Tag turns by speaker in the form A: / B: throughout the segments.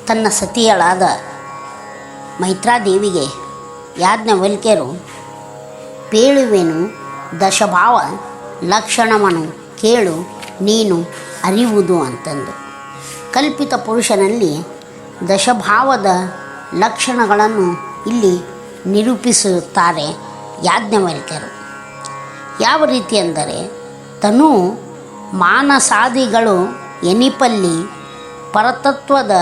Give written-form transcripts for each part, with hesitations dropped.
A: ತನ್ನ ಸತಿಯಳಾದ ಮೈತ್ರಾದೇವಿಗೆ ಯಾಜ್ಞವಲ್ಕ್ಯರು ಪೇಳುವೆನು ದಶಭಾವ ಲಕ್ಷಣವನು ಕೇಳು ನೀನು ಅರಿವುದು ಅಂತಂದು. ಕಲ್ಪಿತ ಪುರುಷನಲ್ಲಿ ದಶಭಾವದ ಲಕ್ಷಣಗಳನ್ನು ಇಲ್ಲಿ ನಿರೂಪಿಸುತ್ತಾರೆ ಯಾಜ್ಞವಲ್ಕ್ಯರು. ಯಾವ ರೀತಿ ಅಂದರೆ, ತನು ಮಾನಸಾದಿಗಳು ಎನಿಪಲ್ಲಿ ಪರತತ್ವದ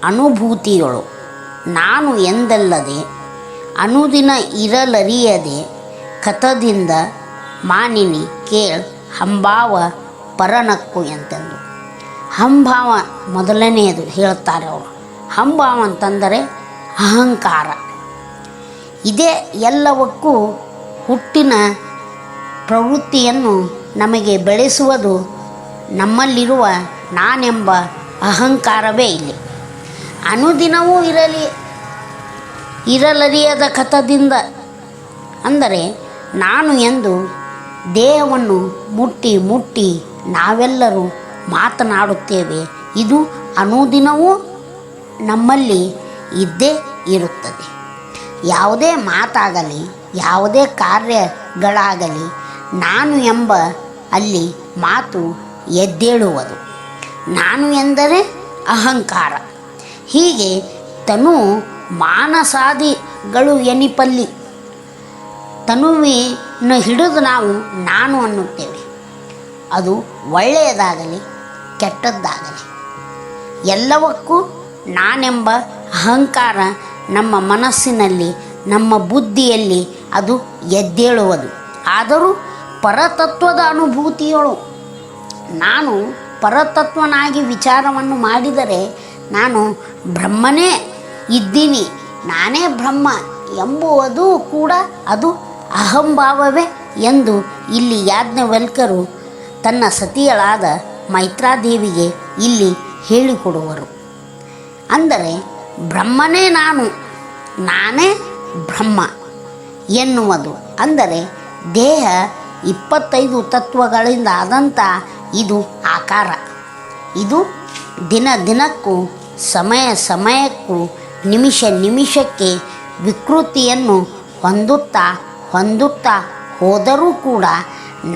A: ಅನುಭೂತಿಯಳು ನಾನು ಎಂದಲ್ಲದೆ ಅನುದಿನ ಇರಲರಿಯದೆ ಕಥದಿಂದ ಮಾನಿನಿ ಕೇಳ್ ಹಂಭಾವ ಪರನಕ್ಕು ಎಂತೆಂದು. ಹಂಭಾವ ಮೊದಲನೆಯದು ಹೇಳ್ತಾರೆ ಅವರು. ಹಂಭಾವ ಅಂತಂದರೆ ಅಹಂಕಾರ. ಇದೇ ಎಲ್ಲವಕ್ಕೂ ಹುಟ್ಟಿನ ಪ್ರವೃತ್ತಿಯನ್ನು ನಮಗೆ ಬೆಳೆಸುವುದು ನಮ್ಮಲ್ಲಿರುವ ನಾನೆಂಬ ಅಹಂಕಾರವೇ ಇಲ್ಲಿ. ಅನುದಿನವೂ ಇರಲರಿಯದ ಕಥದಿಂದ ಅಂದರೆ ನಾನು ಎಂದು ದೇಹವನ್ನು ಮುಟ್ಟಿ ಮುಟ್ಟಿ ನಾವೆಲ್ಲರೂ ಮಾತನಾಡುತ್ತೇವೆ. ಇದು ಅನುದಿನವೂ ನಮ್ಮಲ್ಲಿ ಇದ್ದೇ ಇರುತ್ತದೆ. ಯಾವುದೇ ಮಾತಾಗಲಿ ಯಾವುದೇ ಕಾರ್ಯಗಳಾಗಲಿ ನಾನು ಎಂಬ ಅಲ್ಲಿ ಮಾತು ಎದ್ದೇಳುವುದು. ನಾನು ಎಂದರೆ ಅಹಂಕಾರ. ಹೀಗೆ ತನು ಮಾನಸಾದಿಗಳು ಎನಿಪಲ್ಲಿ ತನುವಿನ ಹಿಡಿದು ನಾವು ನಾನು ಅನ್ನುತ್ತೇವೆ. ಅದು ಒಳ್ಳೆಯದಾಗಲಿ ಕೆಟ್ಟದ್ದಾಗಲಿ ಎಲ್ಲವಕ್ಕೂ ನಾನೆಂಬ ಅಹಂಕಾರ ನಮ್ಮ ಮನಸ್ಸಿನಲ್ಲಿ ನಮ್ಮ ಬುದ್ಧಿಯಲ್ಲಿ ಅದು ಎದ್ದೇಳುವುದು. ಆದರೂ ಪರತತ್ವದ ಅನುಭೂತಿಯಳು ನಾನು ಪರತತ್ವನಾಗಿ ವಿಚಾರವನ್ನು ಮಾಡಿದರೆ ನಾನು ಬ್ರಹ್ಮನೇ ಇದ್ದೀನಿ, ನಾನೇ ಬ್ರಹ್ಮ ಎಂಬುವುದು ಕೂಡ ಅದು ಅಹಂಭಾವವೇ ಎಂದು ಇಲ್ಲಿ ಯಾಜ್ಞವಲ್ಕ್ಯರು ತನ್ನ ಸತಿಯಳಾದ ಮೈತ್ರಾದೇವಿಗೆ ಇಲ್ಲಿ ಹೇಳಿಕೊಡುವರು. ಅಂದರೆ ಬ್ರಹ್ಮನೇ ನಾನು, ನಾನೇ ಬ್ರಹ್ಮ ಎನ್ನುವುದು. ಅಂದರೆ ದೇಹ 25 ತತ್ವಗಳಿಂದ ಆದಂಥ ಇದು ಆಕಾರ. ಇದು ದಿನ ದಿನಕ್ಕೂ ಸಮಯ ಸಮಯಕ್ಕೂ ನಿಮಿಷ ನಿಮಿಷಕ್ಕೆ ವಿಕೃತಿಯನ್ನು ಹೊಂದುತ್ತಾ ಹೋದರೂ ಕೂಡ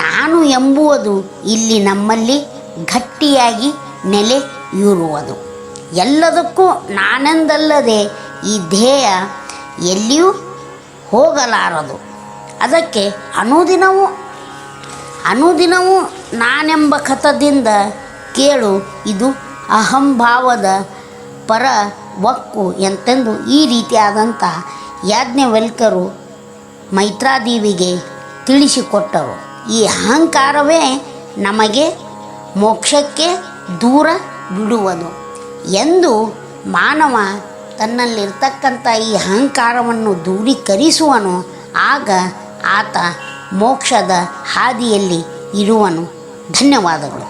A: ನಾನು ಎಂಬುವುದು ಇಲ್ಲಿ ನಮ್ಮಲ್ಲಿ ಗಟ್ಟಿಯಾಗಿ ನೆಲೆಯೂರುವುದು. ಎಲ್ಲದಕ್ಕೂ ನಾನೆಂದಲ್ಲದೆ ಈ ದೇಹ ಎಲ್ಲಿಯೂ ಹೋಗಲಾರದು. ಅದಕ್ಕೆ ಅನುದಿನವೂ ನಾನೆಂಬ ಕಥದಿಂದ ಕೇಳು ಇದು ಅಹಂಭಾವದ ಪರವಕ್ಕು ಎಂತೆಂದು ಈ ರೀತಿಯಾದಂಥ ಯಾಜ್ಞವಲ್ಕ್ಯರು ಮೈತ್ರಾದೇವಿಗೆ ತಿಳಿಸಿಕೊಟ್ಟರು. ಈ ಅಹಂಕಾರವೇ ನಮಗೆ ಮೋಕ್ಷಕ್ಕೆ ದೂರ ಬಿಡುವುದು ಎಂದು ಮಾನವ ತನ್ನಲ್ಲಿರ್ತಕ್ಕಂಥ ಈ ಅಹಂಕಾರವನ್ನು ದೂರೀಕರಿಸುವನು. ಆಗ ಆತ ಮೋಕ್ಷದ ಹಾದಿಯಲ್ಲಿ ಇರುವನು. ಧನ್ಯವಾದಗಳು.